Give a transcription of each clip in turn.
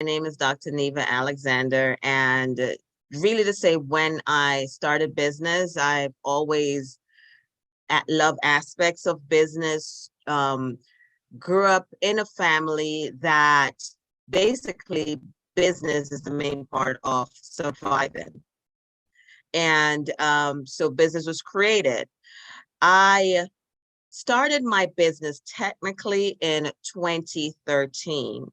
name is Dr. Neva Alexander, and really to say when I started business, I've always loved aspects of business. Grew up in a family that basically business is the main part of surviving. And so business was created. I started my business technically in 2013.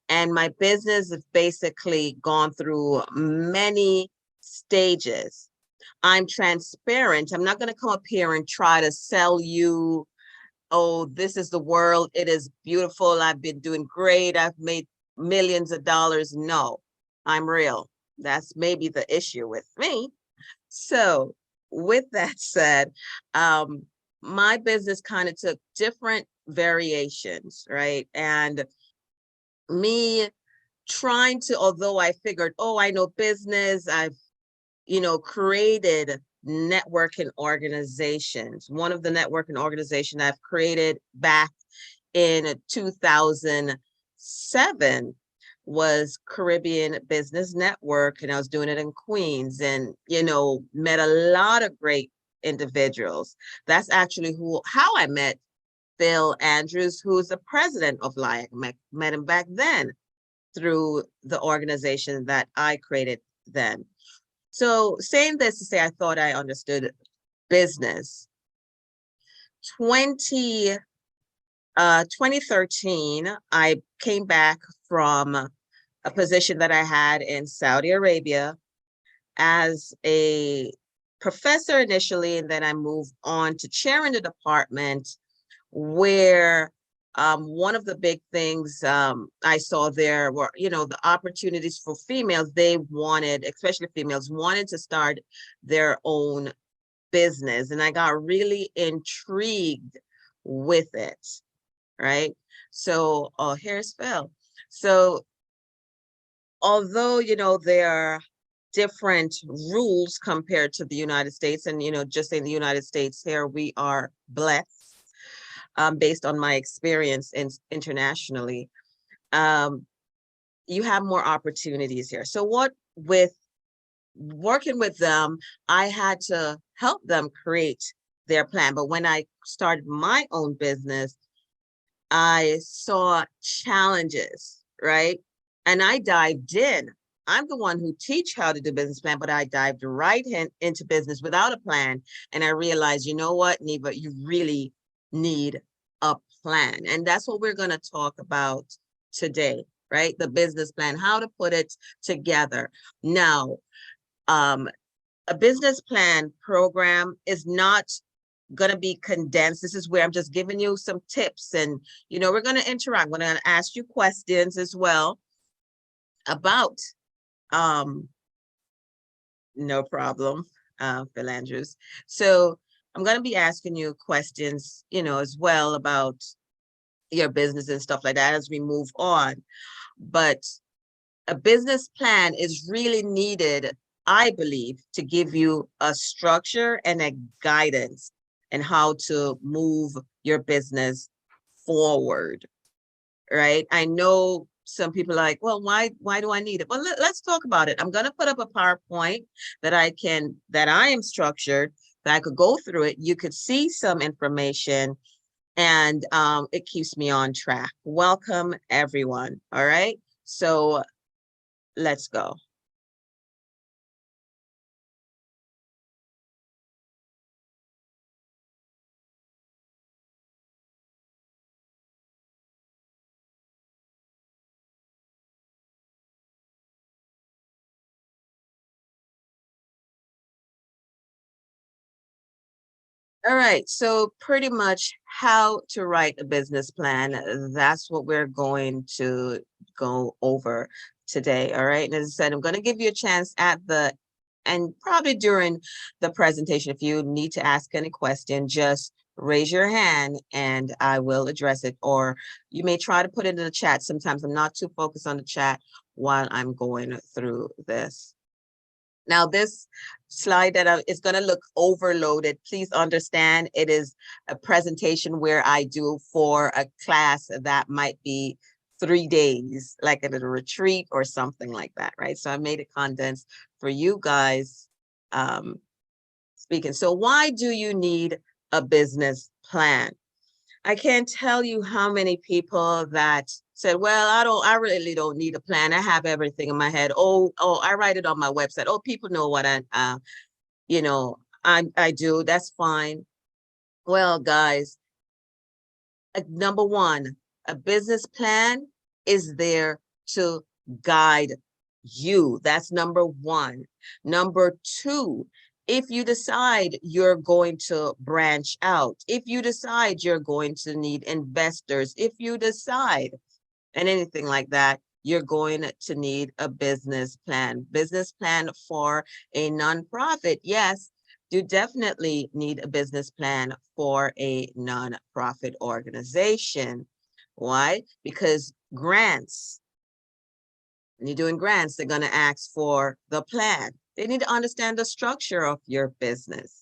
And my business has basically gone through many stages. I'm transparent. I'm not going to come up here and try to sell you, oh, this is the world. It is beautiful. I've been doing great. I've made millions of dollars. No, I'm real. That's maybe the issue with me. So with that said, my business kind of took different variations, right? And me trying to, although I figured, oh, I know business, I've, created networking organizations. One of the networking organizations I've created back in 2007 was Caribbean Business Network, and I was doing it in Queens, and met a lot of great individuals. That's actually how I met Phil Andrews, who's the president of LIAC. Met him back then through the organization that I created then. So saying this to say, I thought I understood business. 2013, I came back from a position that I had in Saudi Arabia as a professor initially, and then I moved on to chairing the department, where one of the big things I saw there were, the opportunities for females. They wanted, especially females, wanted to start their own business. And I got really intrigued with it, right? So, oh, here's Phil. So, although, there are different rules compared to the United States, and, just in the United States here, we are blessed. Based on my experience internationally, you have more opportunities here. So with working with them, I had to help them create their plan. But when I started my own business, I saw challenges, right? And I dived in. I'm the one who teach how to do business plan, but I dived right into business without a plan. And I realized, you know what, Neva, you really need a plan. And that's what we're going to talk about today, right? The business plan, how to put it together. Now, a business plan program is not going to be condensed. This is where I'm just giving you some tips, and, we're going to interact. We're going to ask you questions as well about, no problem, Phil Andrews. So I'm going to be asking you questions, as well about your business and stuff like that as we move on. But a business plan is really needed, I believe, to give you a structure and a guidance and how to move your business forward, right? I know some people are like, well, why do I need it? Well, let's talk about it. I'm going to put up a PowerPoint that I am structured, that I could go through it. You could see some information, and it keeps me on track. Welcome, everyone. All right. So let's go. All right, so pretty much how to write a business plan. That's what we're going to go over today. All right, and as I said, I'm going to give you a chance and probably during the presentation, if you need to ask any question, just raise your hand and I will address it. Or you may try to put it in the chat. Sometimes I'm not too focused on the chat while I'm going through this. Now, this slide that is going to look overloaded. Please understand it is a presentation where I do for a class that might be 3 days, like at a retreat or something like that, right? So I made it condensed for you guys speaking. So why do you need a business plan? I can't tell you how many people that said, well, I really don't need a plan. I have everything in my head. Oh, I write it on my website. Oh, people know what I do. That's fine. Well, guys, number one, a business plan is there to guide you. That's number one. Number two, if you decide you're going to branch out, if you decide you're going to need investors, if you decide and anything like that, you're going to need a business plan. Business plan for a nonprofit. Yes, you definitely need a business plan for a nonprofit organization. Why? Because grants, when you're doing grants, they're going to ask for the plan. They need to understand the structure of your business.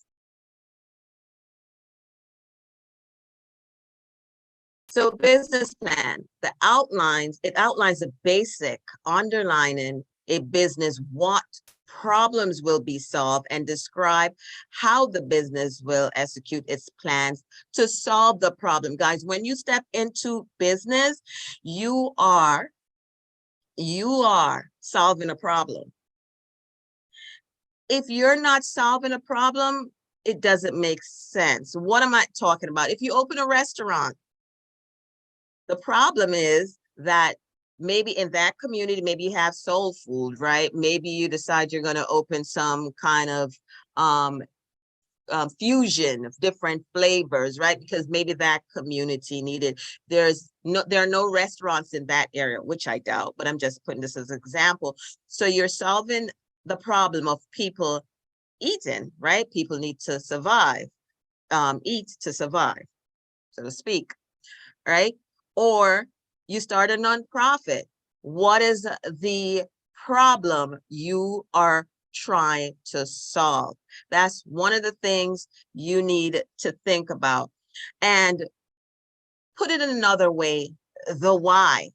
So business plan, it outlines the basic underlining a business, what problems will be solved, and describe how the business will execute its plans to solve the problem. Guys, when you step into business, you are solving a problem. If you're not solving a problem, it doesn't make sense. What am I talking about? If you open a restaurant, the problem is that maybe in that community, maybe you have soul food, right? Maybe you decide you're going to open some kind of fusion of different flavors, right? Because maybe that community needed. There are no restaurants in that area, which I doubt, but I'm just putting this as an example. So you're solving the problem of people eating, right? People need to survive, eat to survive, so to speak, right? Or you start a nonprofit. What is the problem you are trying to solve? That's one of the things you need to think about. And put it in another way, the why.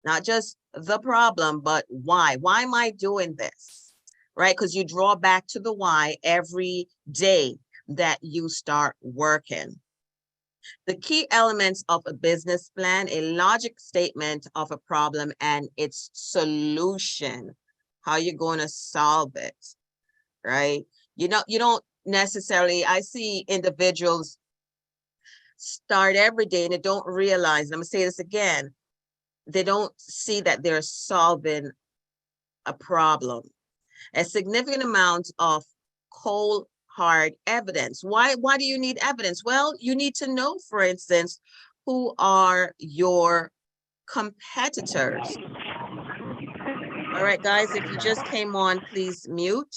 Not just the problem, but why. Why am I doing this? Right? Because you draw back to the why every day that you start working. The key elements of a business plan: a logic statement of a problem and its solution, how you're going to solve it, right? You don't necessarily, I see individuals start every day and they don't realize, and I'm gonna say this again, they don't see that they're solving a problem. A significant amount of cold hard evidence. Why do you need evidence? Well, you need to know, for instance, who are your competitors. All right, guys, if you just came on, please mute.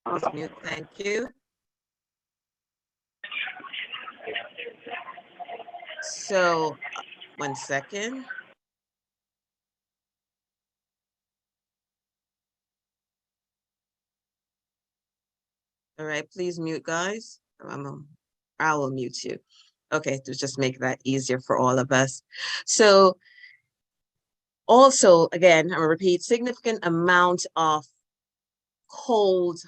Please mute, thank you. So, 1 second. All right, please mute, guys. I will mute you. Okay, to just make that easier for all of us. So also, again, I'm gonna repeat, significant amount of cold,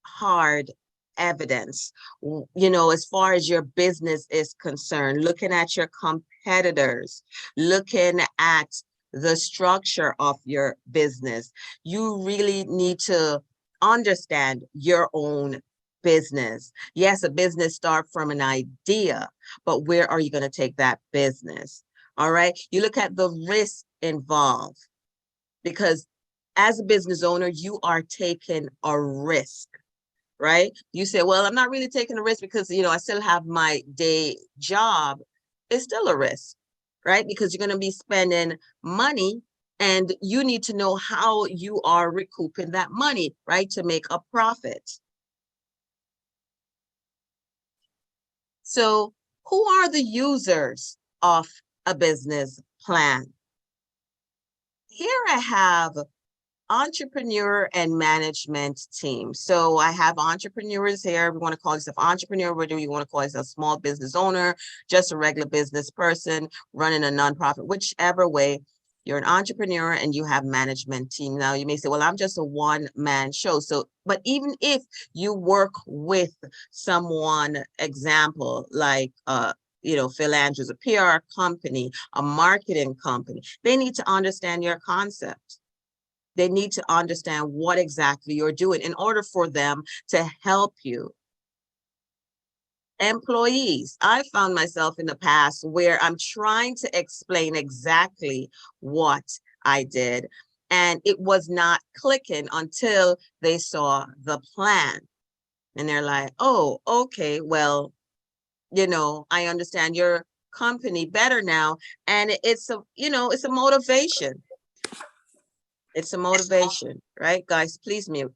hard evidence, as far as your business is concerned, looking at your competitors, looking at the structure of your business. You really need to understand your own business. Yes, a business starts from an idea, but where are you going to take that business? All right. You look at the risk involved, because as a business owner, you are taking a risk, right? You say, well, I'm not really taking a risk because, I still have my day job. It's still a risk, right? Because you're going to be spending money and you need to know how you are recouping that money, right? To make a profit. So who are the users of a business plan? Here I have entrepreneur and management team. So I have entrepreneurs here. We want to call yourself entrepreneur, whether you want to call yourself small business owner, just a regular business person running a nonprofit, whichever way. You're an entrepreneur and you have management team. Now you may say, well, I'm just a one-man show. So, but even if you work with someone, example, like Phil Andrews, a PR company, a marketing company, they need to understand your concept. They need to understand what exactly you're doing in order for them to help you. Employees, I found myself in the past where I'm trying to explain exactly what I did, and it was not clicking until they saw the plan. And they're like, oh, okay, well, I understand your company better now. And it's a motivation. It's a motivation, right? Guys, please mute.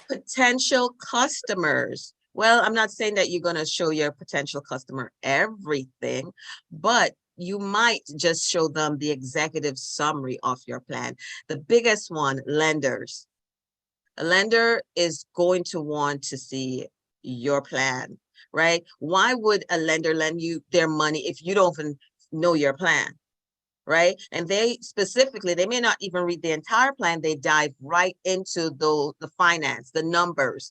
Potential customers. Well, I'm not saying that you're going to show your potential customer everything, but you might just show them the executive summary of your plan. The biggest one, lenders. A lender is going to want to see your plan, right? Why would a lender lend you their money if you don't even know your plan? Right? And they specifically, they may not even read the entire plan. They dive right into the finance, the numbers.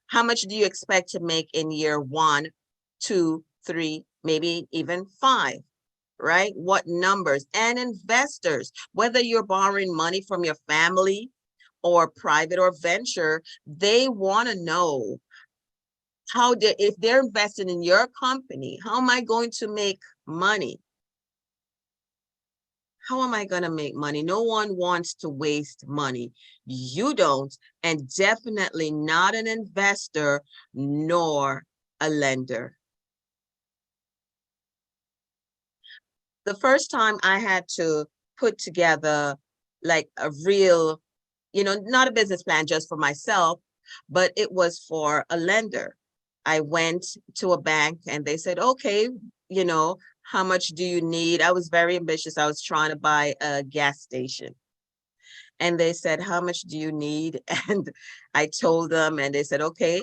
How much do you expect to make in year 1, 2, 3, maybe even 5? Right? What numbers? And investors, whether you're borrowing money from your family or private or venture, they want to know if they're invested in your company, how am I going to make money? How am I going to make money? No one wants to waste money. You don't, and definitely not an investor nor a lender. The first time I had to put together like a real, not a business plan just for myself, but it was for a lender. I went to a bank and they said, okay, how much do you need? I was very ambitious. I was trying to buy a gas station. And they said, how much do you need? And I told them, and they said, okay,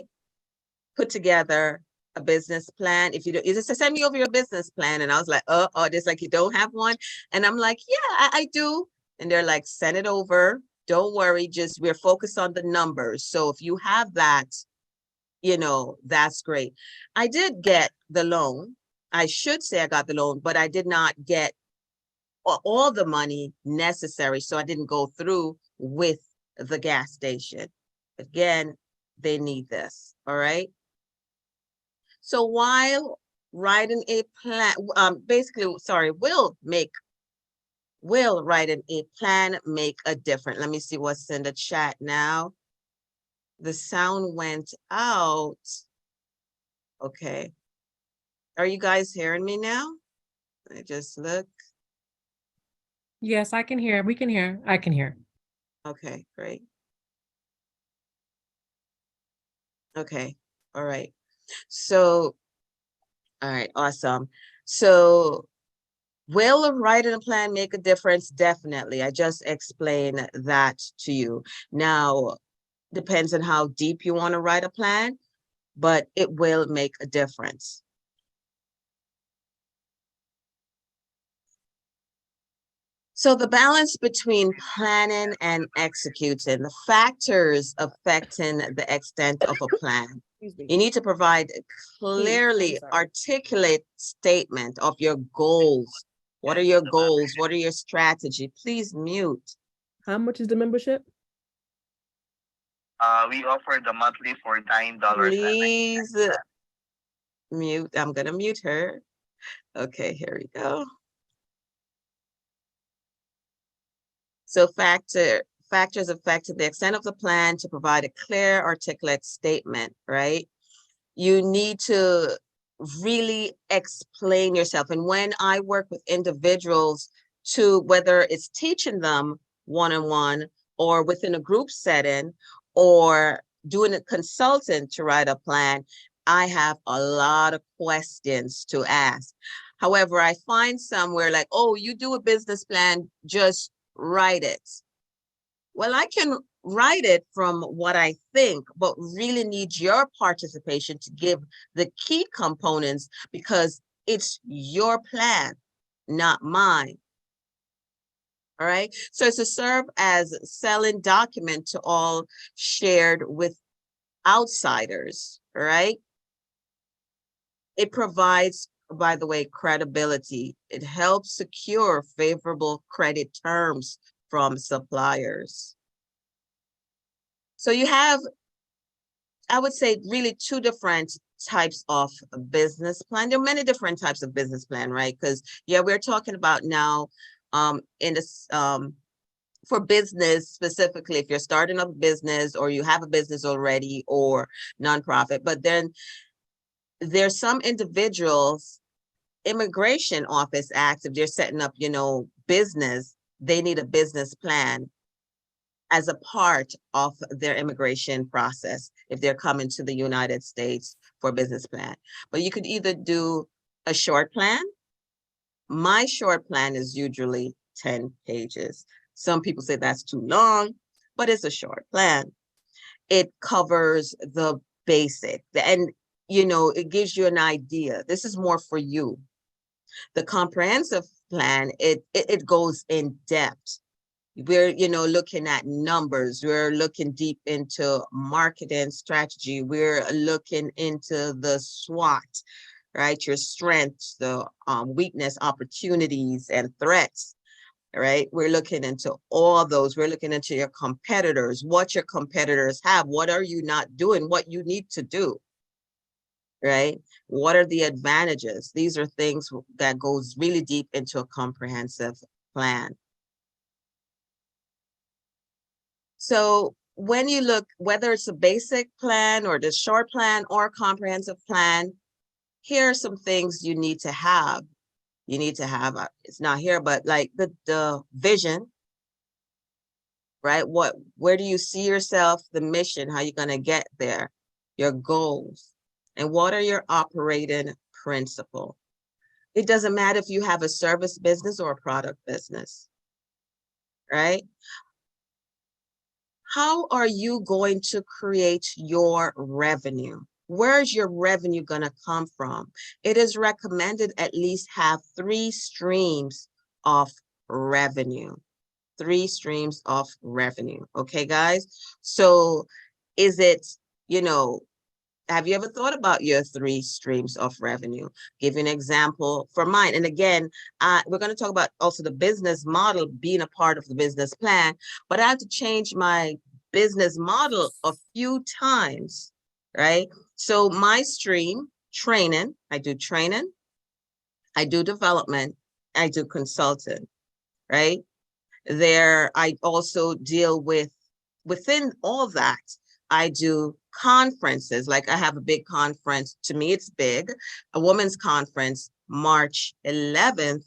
put together a business plan. If you don't, just send me over your business plan. And I was like, oh, just like you don't have one. And I'm like, yeah, I do. And they're like, send it over. Don't worry, just we're focused on the numbers. So if you have that, that's great. I did get the loan. I should say I got the loan, but I did not get all the money necessary. So I didn't go through with the gas station. Again, they need this, all right? So while writing a plan, will writing a plan make a difference? Let me see what's in the chat now. The sound went out. Okay. Are you guys hearing me now? I just look. Yes, I can hear. We can hear. I can hear. Okay, great. Okay, all right. So, all right, awesome. So will writing a plan make a difference? Definitely. I just explained that to you. Now, depends on how deep you want to write a plan, but it will make a difference. So the balance between planning and executing, the factors affecting the extent of a plan. You need to provide a clearly articulate statement of your goals. What are your goals? What are your strategy? Please mute. How much is the membership? We offer the monthly for $9. Please mute. I'm going to mute her. Okay, here we go. So factors affecting the extent of the plan to provide a clear, articulate statement, right? You need to really explain yourself. And when I work with individuals to whether it's teaching them one-on-one or within a group setting or doing a consultant to write a plan, I have a lot of questions to ask. However, I find somewhere like, oh, you do a business plan, just write it. Well, I can write it from what I think, but really need your participation to give the key components because it's your plan, not mine. All right. So it's to serve as selling document to all shared with outsiders. All right. It provides, by the way, credibility. It helps secure favorable credit terms from suppliers. So you have, I would say, really two different types of business plan. There are many different types of business plan, right? Because yeah, we're talking about now in this for business specifically, if you're starting a business or you have a business already or nonprofit, but then there's some individuals, Immigration Office Act, if they're setting up, business, they need a business plan as a part of their immigration process if they're coming to the United States for a business plan. But you could either do a short plan. My short plan is usually 10 pages. Some people say that's too long, but it's a short plan. It covers the basic, and it gives you an idea. This is more for you. The comprehensive plan, it goes in depth. We're, looking at numbers. We're looking deep into marketing strategy. We're looking into the SWOT, right? Your strengths, the weakness, opportunities, and threats, right? We're looking into all those. We're looking into your competitors, what your competitors have. What are you not doing? What you need to do, right? What are the advantages? These are things that goes really deep into a comprehensive plan. So when you look, whether it's a basic plan or the short plan or a comprehensive plan, here are some things you need to have. You need to have, it's not here, but like the vision, right? Where do you see yourself, the mission, how you're gonna get there, your goals, and what are your operating principles? It doesn't matter if you have a service business or a product business, right? How are you going to create your revenue? Where's your revenue going to come from? It is recommended at least have 3 streams of revenue. 3 streams of revenue. Okay, guys? So is it, have you ever thought about your 3 streams of revenue? Give you an example for mine. And again, we're going to talk about also the business model being a part of the business plan, but I had to change my business model a few times, right? So my stream, training, I do training, I do development, I do consulting, right? There, I also deal with, within all that, I do conferences. Like I have a big conference, to me it's big, a women's conference, March 11th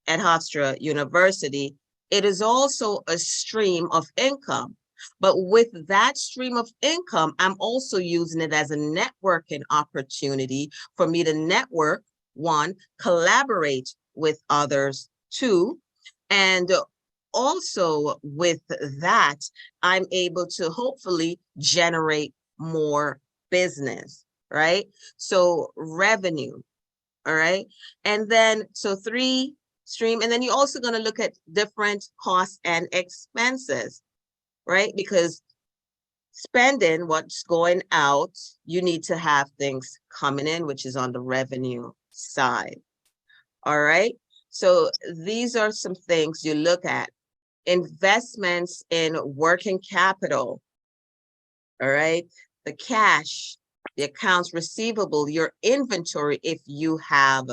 at Hofstra University. It is also a stream of income. But with that stream of income, I'm also using it as a networking opportunity for me to network, 1, collaborate with others, 2, and also with that, I'm able to hopefully generate more business, right? So revenue, all right? And then, so 3 stream, and then you're also going to look at different costs and expenses, right? Because spending, what's going out, you need to have things coming in, which is on the revenue side, all right? So these are some things you look at. Investments in working capital, all right? The cash, the accounts receivable, your inventory, if you have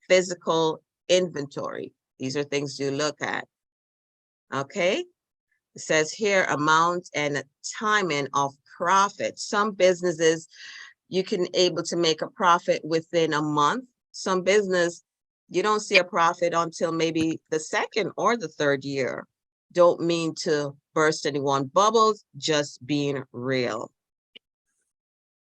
physical inventory. These are things you look at, okay? It says here, amount and timing of profit. Some businesses, you can able to make a profit within a month. Some business, you don't see a profit until maybe the 2nd or the 3rd year. Don't mean to burst anyone bubbles, just being real.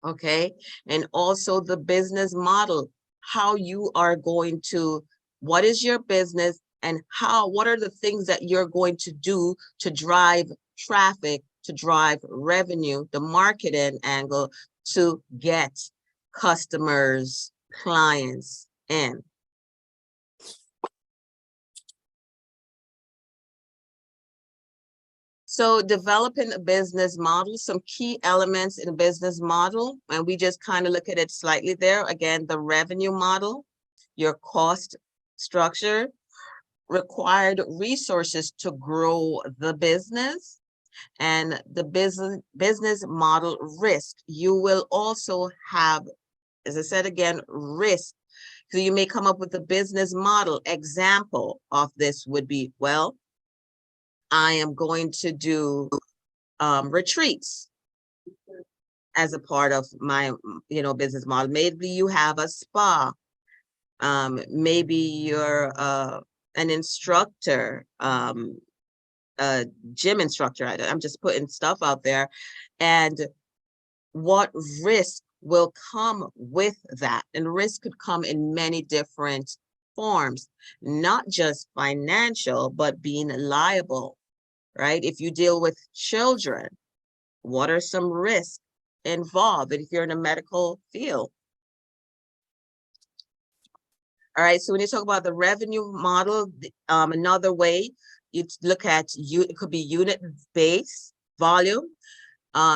Okay, and also the business model, how you are going to, what is your business and what are the things that you're going to do to drive traffic, to drive revenue, the marketing angle to get customers, clients in. So developing a business model, some key elements in a business model, and we just kind of look at it slightly there. Again, the revenue model, your cost structure, required resources to grow the business, and the business model risk. You will also have, as I said again, risk. So you may come up with a business model. Example of this would be, well, I am going to do retreats as a part of my, business model. Maybe you have a spa. Maybe you're an instructor, a gym instructor. I'm just putting stuff out there. And what risk will come with that? And risk could come in many different forms, not just financial, but being liable, right? If you deal with children, what are some risks involved? And if you're in a medical field. All right, so when you talk about the revenue model, another way you look at, it could be unit-based volume,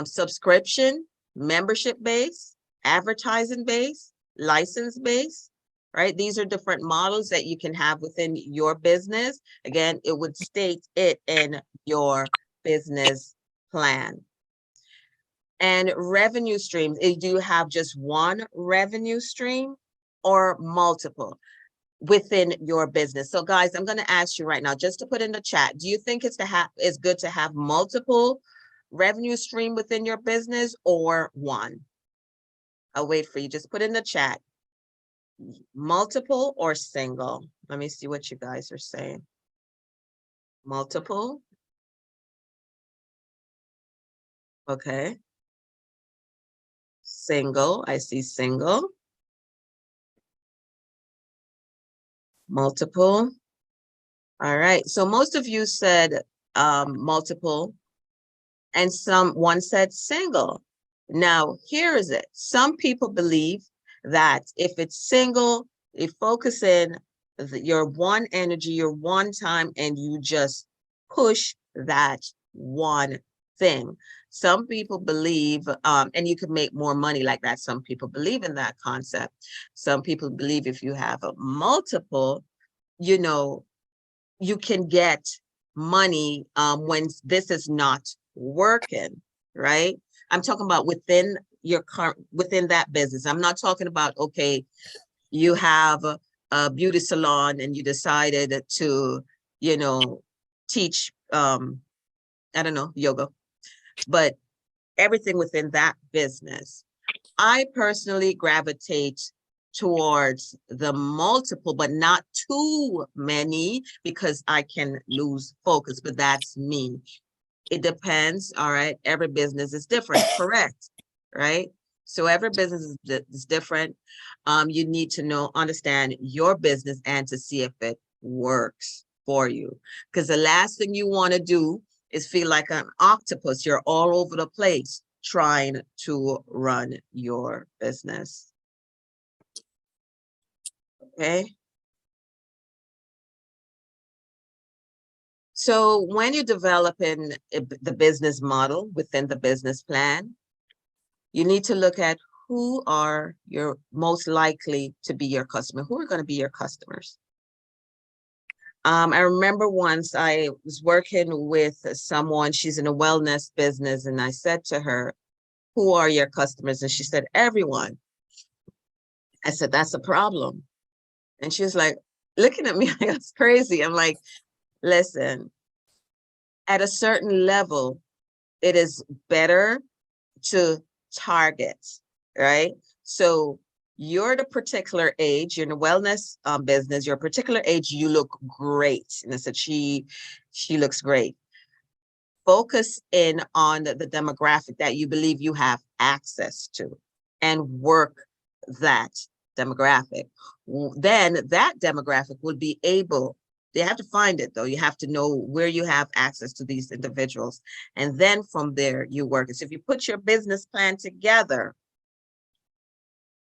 subscription, membership-based, advertising-based, license-based, right? These are different models that you can have within your business. Again, it would state it in your business plan. And revenue streams, do you have just one revenue stream or multiple within your business? So guys, I'm going to ask you right now, just to put in the chat, do you think it's good to have multiple revenue stream within your business or one? I'll wait for you. Just put in the chat, multiple or single. Let me see what you guys are saying. Multiple. Okay. Single, I see single. Multiple. All right, so most of you said multiple, and one said single. Now, here is it. Some people believe that if it's single, you focus in your one energy, your one time, and you just push that one thing. Some people believe, and you could make more money like that. Some people believe in that concept. Some people believe if you have a multiple, you can get money when this is not working, right? I'm talking about within that business. I'm not talking about, okay, you have a beauty salon and you decided to, teach, I don't know, yoga, but everything within that business. I personally gravitate towards the multiple, but not too many, because I can lose focus, but that's me. It depends, all right? Every business is different, correct, right? So every business is different. You need to understand your business and to see if it works for you. Because the last thing you want to do is feel like an octopus. You're all over the place trying to run your business. Okay. So when you're developing the business model within the business plan, you need to look at who are your most likely to be your customer. Who are going to be your customers? I remember once I was working with someone, she's in a wellness business, and I said to her, who are your customers? And she said, everyone. I said, that's a problem. And she was like, looking at me like that's crazy. I'm like, listen, at a certain level, it is better to target, right? So you're the particular age, you're in a wellness business, you're a particular age, you look great. And I said, she looks great. Focus in on the demographic that you believe you have access to and work that demographic. Then that demographic will be able they have to find it though. You have to know where you have access to these individuals. And then from there you work. So if you put your business plan together,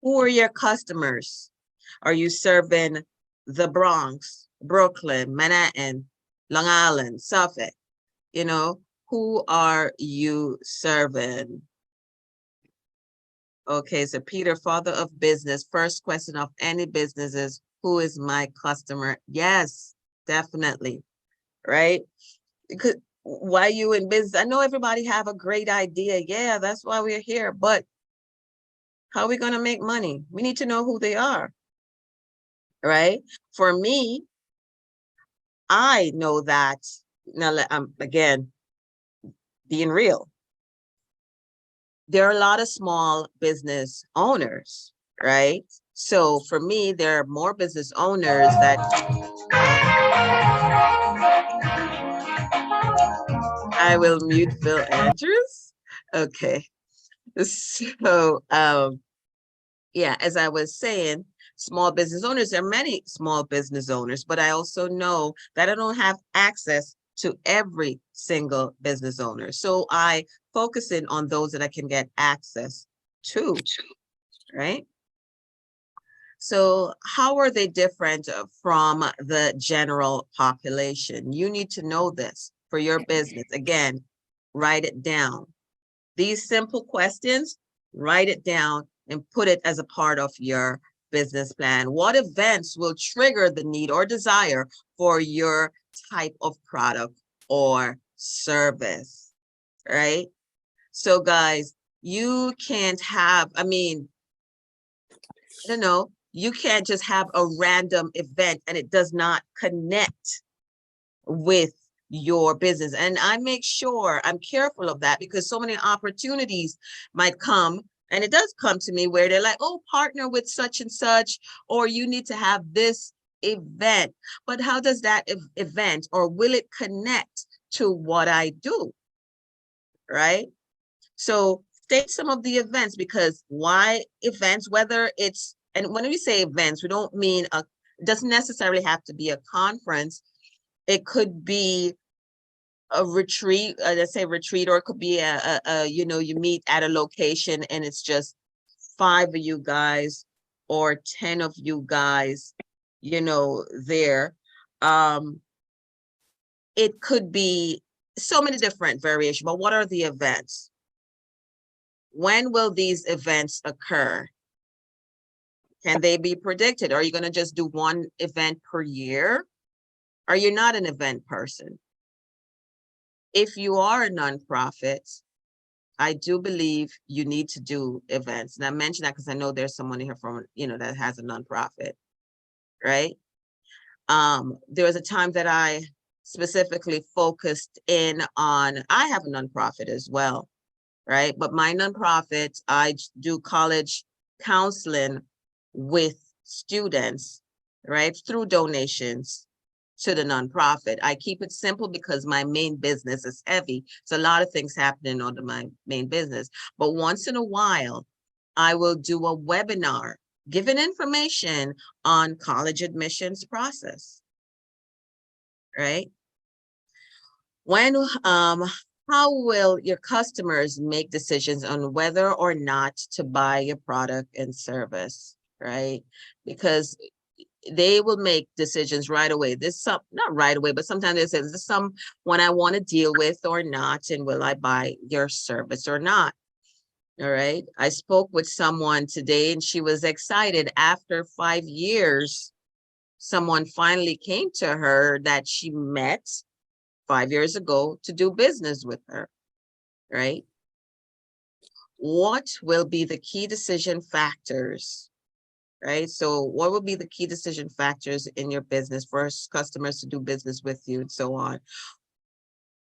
who are your customers? Are you serving the Bronx, Brooklyn, Manhattan, Long Island, Suffolk? You know, who are you serving? Okay, so Peter, father of business, first question of any business is, who is my customer? Yes, definitely, right? Because why you in business? I know everybody have a great idea. Yeah, that's why we're here. But how are we going to make money? We need to know who they are, right? For me, I know that, now again, being real, there are a lot of small business owners, right? So for me, there are more business owners that I will mute Phil Andrews. Okay. So yeah, as I was saying, small business owners, there are many small business owners, but I also know that I don't have access to every single business owner. So I focus in on those that I can get access to, right? So how are they different from the general population? You need to know this for your business. Again, write it down. These simple questions, write it down and put it as a part of your business plan. What events will trigger the need or desire for your type of product or service, right? So guys, you can't have, I mean, I don't know, you can't just have a random event and it does not connect with your business. And I make sure I'm careful of that, because so many opportunities might come, and it does come to me where they're like, oh, partner with such and such, or you need to have this event. But how does that event, or will it connect to what I do, right? So state some of the events, because why events, whether it's, and when we say events, we don't mean it doesn't necessarily have to be a conference. It could be a retreat, let's say retreat, or it could be you know, you meet at a location and it's just 5 of you guys or 10 of you guys, you know, there. It could be so many different variations, but what are the events? When will these events occur? Can they be predicted? Are you going to just do one event per year? Are you not an event person? If you are a nonprofit, I do believe you need to do events. And I mention that because I know there's someone here from, you know, that has a nonprofit, right? There was a time that I specifically focused in on, I have a nonprofit as well, right? But my nonprofit, I do college counseling with students, right? Through donations to the nonprofit. I keep it simple because my main business is heavy. So a lot of things happening under my main business. But once in a while, I will do a webinar giving information on college admissions process, right? When, how will your customers make decisions on whether or not to buy your product and service, right? Because they will make decisions right away. There's some, not right away, but sometimes they say, there's someone I want to deal with or not, and will I buy your service or not? All right. I spoke with someone today and she was excited. After 5 years, someone finally came to her that she met 5 years ago to do business with her, right? What will be the key decision factors, right? So what will be the key decision factors in your business for customers to do business with you and so on?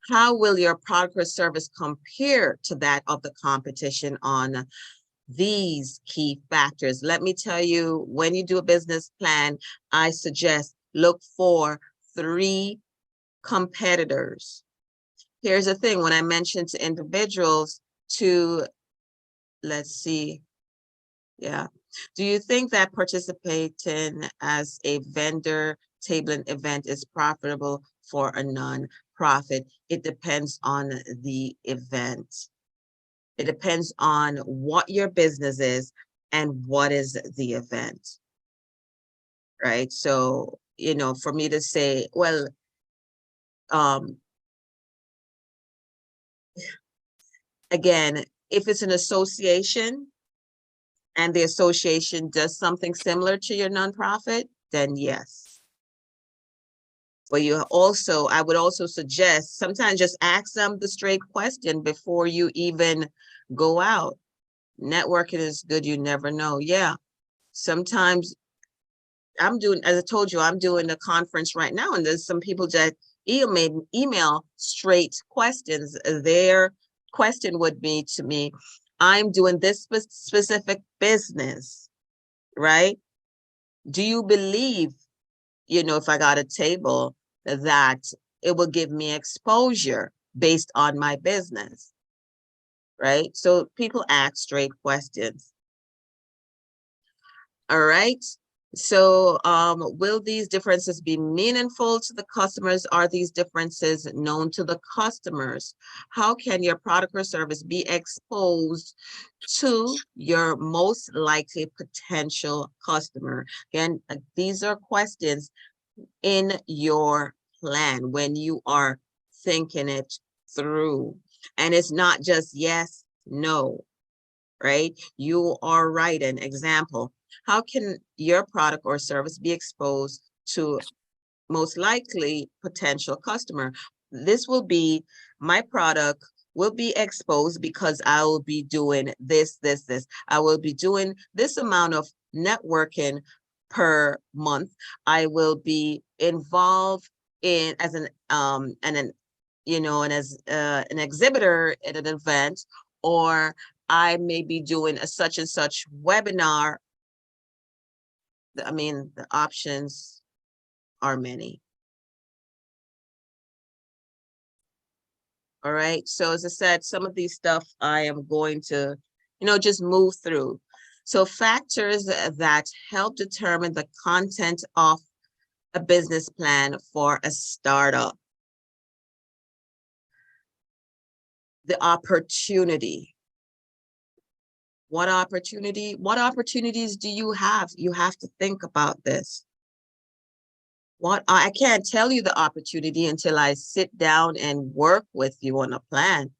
How will your product or service compare to that of the competition on these key factors? Let me tell you, when you do a business plan, I suggest look for 3 competitors. Here's the thing, when I mentioned to individuals to, let's see, yeah. Do you think that participating as a vendor tabling event is profitable for a nonprofit. It depends on the event. It depends on what your business is and what is the event. Right? So, you know, for me to say, well, again, if it's an association and the association does something similar to your nonprofit, then yes. But you also, I would also suggest sometimes just ask them the straight question before you even go out. Networking is good, you never know. Yeah, sometimes I'm doing, as I told you, I'm doing a conference right now, and there's some people that email straight questions. Their question would be to me, I'm doing this specific business, right? Do you believe, you know, if I got a table, that it will give me exposure based on my business, right? So people ask straight questions. All right. So will these differences be meaningful to the customers? Are these differences known to the customers? How can your product or service be exposed to your most likely potential customer? Again, these are questions in your plan when you are thinking it through. And it's not just yes, no, right? You are writing example. How can your product or service be exposed to most likely potential customer? This will be, my product will be exposed because I will be doing this. I will be doing this amount of networking per month. I will be involved in as an you know, and as an exhibitor at an event, or I may be doing a such and such webinar. I mean, the options are many. All right. So as I said, some of these stuff I am going to, you know, just move through. So factors that help determine the content of a business plan for a startup. The opportunity. What opportunity? What opportunities do you have? You have to think about this. What I can't tell you the opportunity until I sit down and work with you on a plan.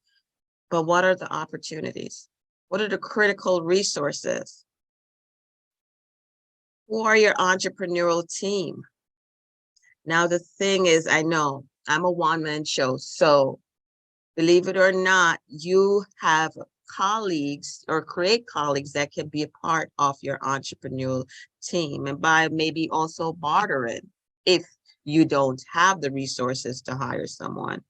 But what are the opportunities? What are the critical resources? Who are your entrepreneurial team? Now, the thing is, I know I'm a one-man show, so believe it or not, you have colleagues or create colleagues that can be a part of your entrepreneurial team, and by maybe also bartering if you don't have the resources to hire someone.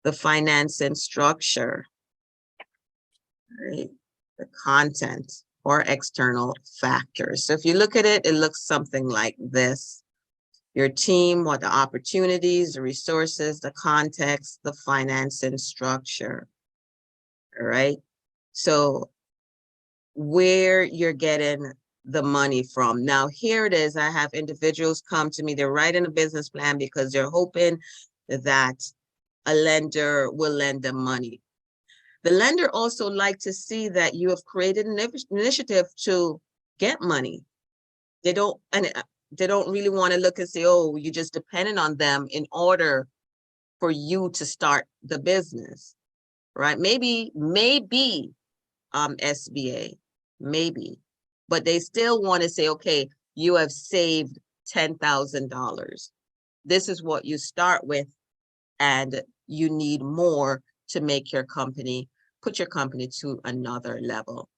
The financing structure, right? The content or external factors. So if you look at it, it looks something like this. Your team, what the opportunities, the resources, the context, the financing structure. All right. So where you're getting the money from. Now, here it is. I have individuals come to me, they're writing a business plan because they're hoping that a lender will lend them money. The lender also like to see that you have created an initiative to get money. They don't really want to look and say, oh, you're just dependent on them in order for you to start the business, right? Maybe SBA, maybe, but they still want to say, okay, you have saved $10,000. This is what you start with, and you need more to make your company, put your company to another level.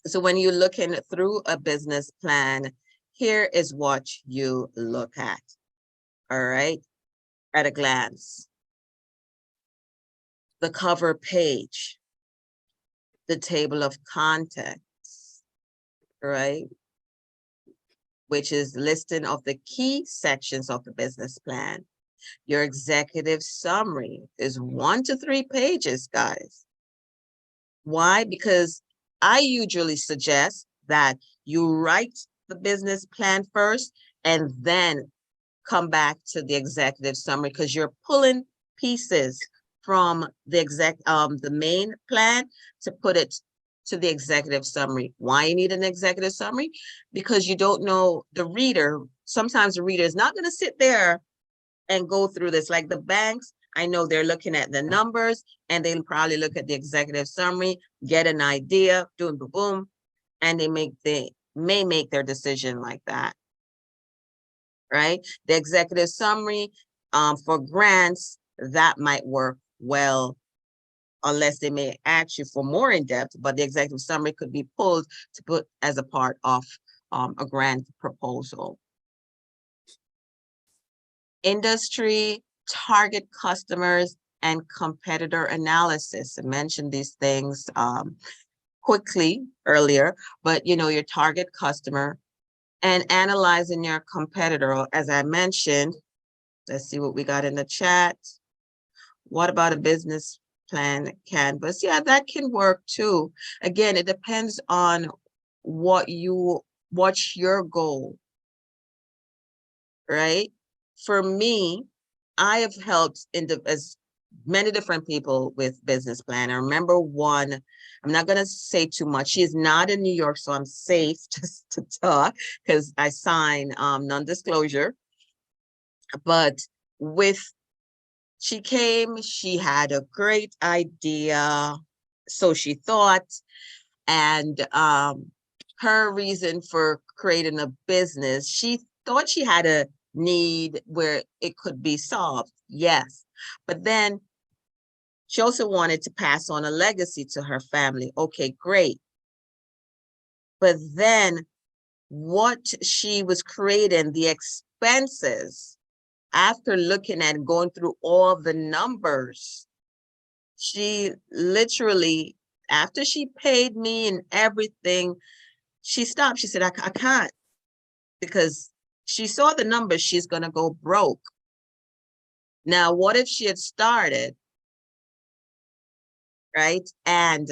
So when you're looking through a business plan, here is what you look at, all right, at a glance. The cover page, the table of contents, right, which is listing of the key sections of the business plan. Your executive summary is 1 to 3 pages, guys. Why? Because I usually suggest that you write the business plan first and then come back to the executive summary, because you're pulling pieces from the main plan to put it to the executive summary. Why you need an executive summary? Because you don't know the reader. Sometimes the reader is not going to sit there and go through this. Like the banks, I know they're looking at the numbers and they'll probably look at the executive summary, get an idea, boom, boom, boom, and they may make their decision like that, right? The executive summary for grants, that might work well, unless they may ask you for more in depth, but the executive summary could be pulled to put as a part of a grant proposal. Industry, target customers, and competitor analysis. I mentioned these things quickly earlier, but you know, your target customer and analyzing your competitor, as I mentioned. Let's see what we got in the chat. What about a business plan canvas? Yeah, that can work too. Again, it depends on what's your goal, right? For me, I have helped as many different people with business plan. I remember one, I'm not going to say too much. She is not in New York, so I'm safe just to talk because I sign non-disclosure. But she came, she had a great idea, so she thought, and her reason for creating a business, she thought she had a need where it could be solved, yes, but then she also wanted to pass on a legacy to her family. Okay, great. But then what she was creating, the expenses, after looking at going through all the numbers, she literally, after she paid me and everything, she stopped. She said, I can't, because she saw the numbers, she's going to go broke. Now, what if she had started, right, and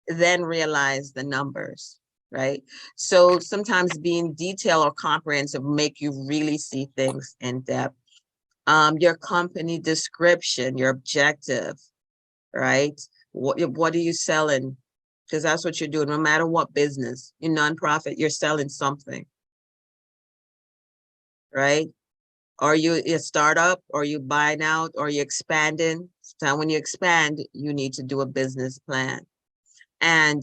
then realized the numbers, right? So sometimes being detailed or comprehensive make you really see things in depth. Your company description, your objective, right? What are you selling? Because that's what you're doing, no matter what business. In nonprofit, you're selling something, right? Are you a startup, or you buying out, or you expanding? So when you expand, you need to do a business plan. And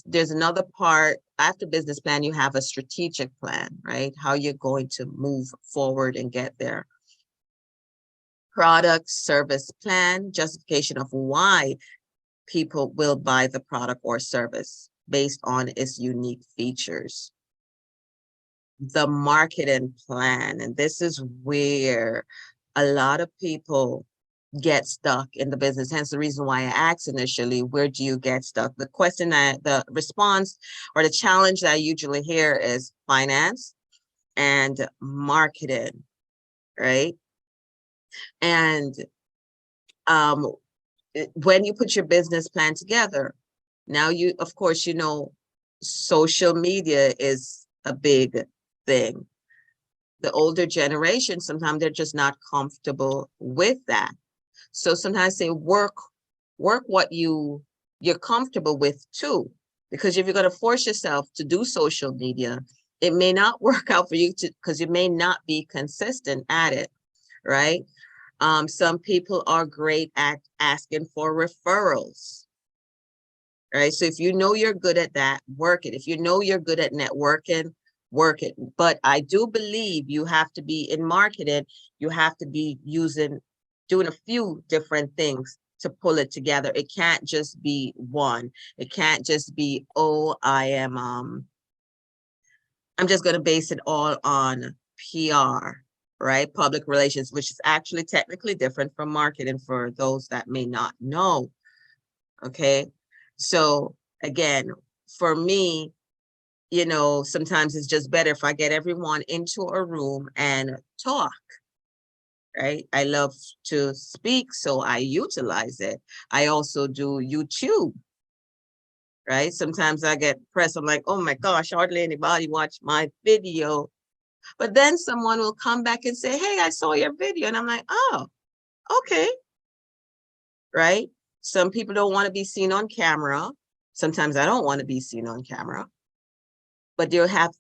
there's another part after business plan, you have a strategic plan, right? How you're going to move forward and get there. Product service plan, justification of why people will buy the product or service based on its unique features. The marketing plan, and this is where a lot of people get stuck in the business. Hence the reason why I asked initially, where do you get stuck? The response or the challenge that I usually hear is finance and marketing, right? And when you put your business plan together, now you, of course, you know, social media is a big thing. The older generation, sometimes they're just not comfortable with that. So sometimes they work what you're comfortable with too, because if you're going to force yourself to do social media, it may not work out for you because you may not be consistent at it, right? Some people are great at asking for referrals, right? So if you know you're good at that, work it. If you know you're good at networking, work it. But I do believe you have to be in marketing, you have to be doing a few different things to pull it together. It can't just be one. It can't just be, oh, I'm just going to base it all on PR, right? Public relations, which is actually technically different from marketing for those that may not know. Okay. So again, for me, you know, sometimes it's just better if I get everyone into a room and talk, right? I love to speak, so I utilize it. I also do YouTube, right? Sometimes I get pressed. I'm like, oh my gosh, hardly anybody watched my video. But then someone will come back and say, hey, I saw your video. And I'm like, oh, okay. Right? Some people don't want to be seen on camera. Sometimes I don't want to be seen on camera. But they'll have,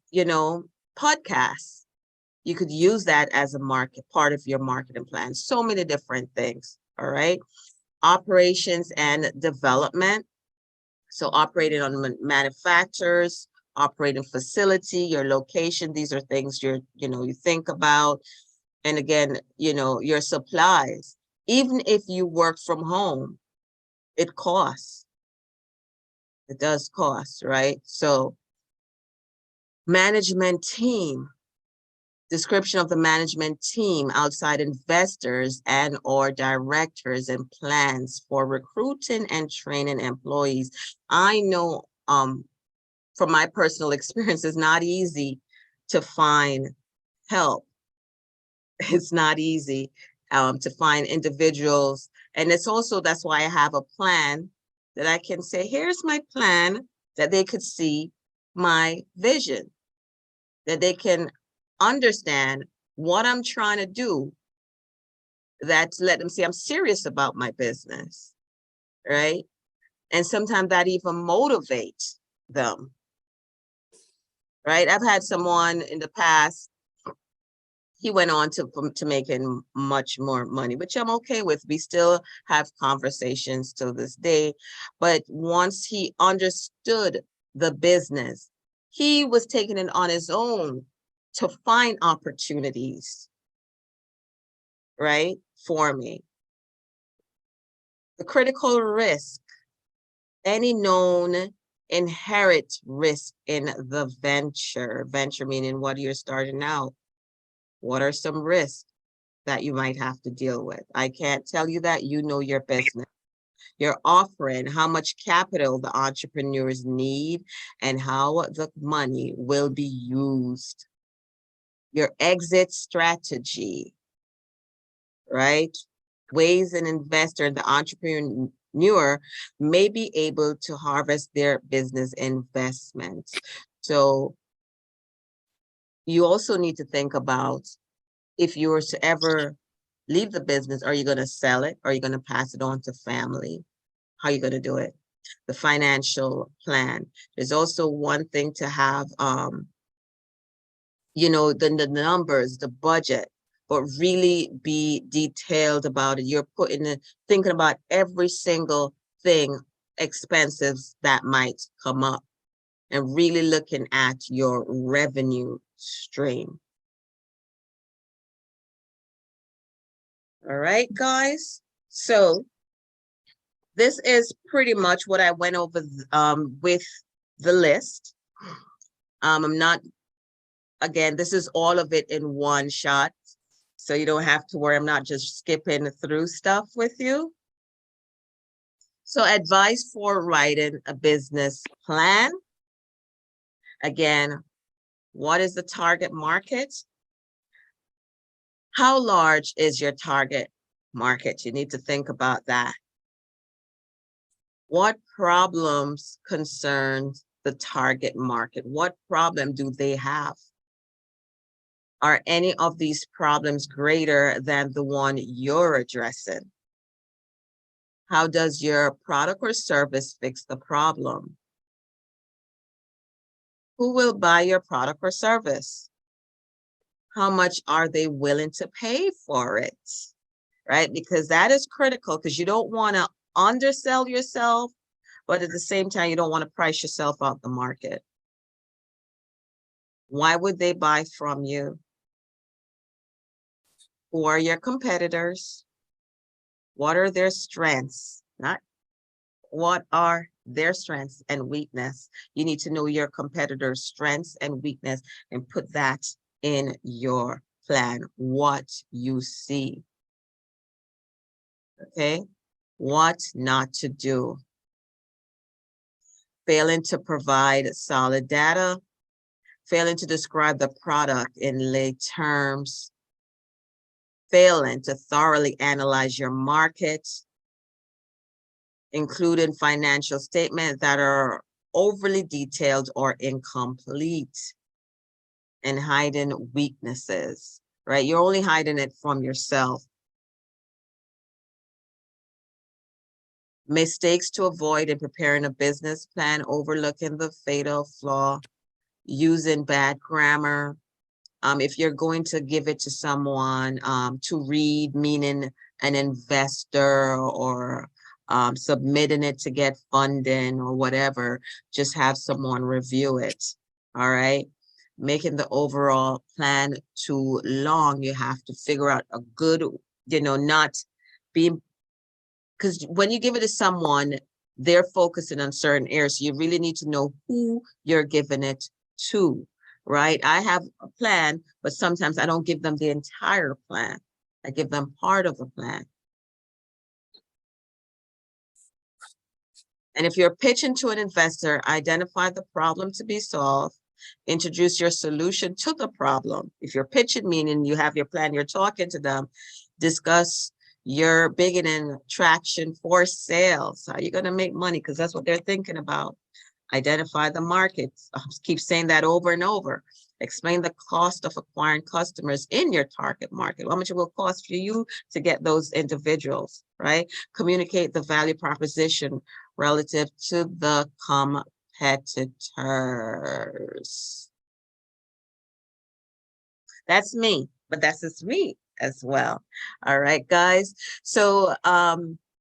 podcasts. You could use that as a part of your marketing plan. So many different things. All right. Operations and development. So operating on manufacturers, operating facility, your location, these are things you think about. And again, your supplies. Even if you work from home, it costs. It does cost, right? So management team, description of the management team, outside investors and or directors, and plans for recruiting and training employees. I know from my personal experience, it's not easy to find help. It's not easy to find individuals. And it's also, that's why I have a plan that I can say, here's my plan, that they could see my vision, that they can understand what I'm trying to do, that let them see I'm serious about my business, right? And sometimes that even motivates them, right? I've had someone in the past, he went on to making much more money, which I'm okay with. We still have conversations to this day. But once he understood the business, he was taking it on his own to find opportunities, right, for me. The critical risk, any known inherent risk in the venture meaning what you're starting out. What are some risks that you might have to deal with? I can't tell you that. You know your business. Your offering, how much capital the entrepreneurs need, and how the money will be used. Your exit strategy, right? Ways an investor, the entrepreneur may be able to harvest their business investments. So you also need to think about, if you were to ever leave the business, are you going to sell it? Are you going to pass it on to family? How are you going to do it? The financial plan. There's also one thing to have, the numbers, the budget, but really be detailed about it. You're thinking about every single thing, expenses that might come up, and really looking at your revenue stream. All right, guys. So this is pretty much what I went over with the list. I'm not, again, this is all of it in one shot. So you don't have to worry. I'm not just skipping through stuff with you. So advice for writing a business plan. Again, what is the target market? How large is your target market? You need to think about that. What problems concern the target market? What problem do they have? Are any of these problems greater than the one you're addressing? How does your product or service fix the problem? Who will buy your product or service? How much are they willing to pay for it? Right? Because that is critical, because you don't want to undersell yourself, but at the same time, you don't want to price yourself out the market. Why would they buy from you? Who are your competitors? What are their strengths? Not what are their strengths and weakness. You need to know your competitors' strengths and weakness and put that in your plan, what you see. Okay, what not to do. Failing to provide solid data, failing to describe the product in lay terms, failing to thoroughly analyze your market, including financial statements that are overly detailed or incomplete, and hiding weaknesses, right? You're only hiding it from yourself. Mistakes to avoid in preparing a business plan: overlooking the fatal flaw, using bad grammar. If you're going to give it to someone to read, meaning an investor, or submitting it to get funding or whatever, just have someone review it. All right. Making the overall plan too long. You have to figure out a good, not being, because when you give it to someone, they're focusing on certain areas. So you really need to know who you're giving it to, right? I have a plan, but sometimes I don't give them the entire plan. I give them part of the plan. And if you're pitching to an investor, identify the problem to be solved, introduce your solution to the problem. If you're pitching, meaning you have your plan, you're talking to them, discuss your beginning traction for sales. How are you going to make money? Because that's what they're thinking about. Identify the markets. I keep saying that over and over. Explain the cost of acquiring customers in your target market. How much it will cost for you to get those individuals, right? Communicate the value proposition relative to the competitors. That's me, but that's just me as well. All right, guys. So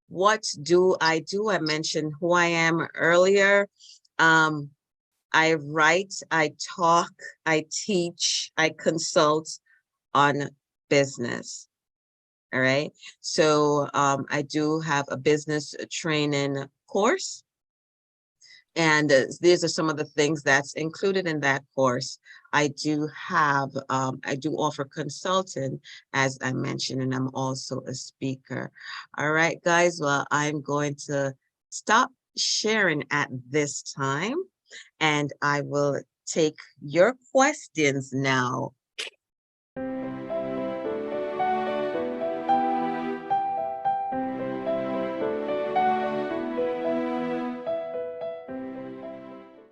what do? I mentioned who I am earlier. I write, I talk, I teach, I consult on business. All right. So I do have a business training course. And these are some of the things that's included in that course. I do offer consulting, as I mentioned, and I'm also a speaker. All right, guys. Well, I'm going to stop sharing at this time, and I will take your questions now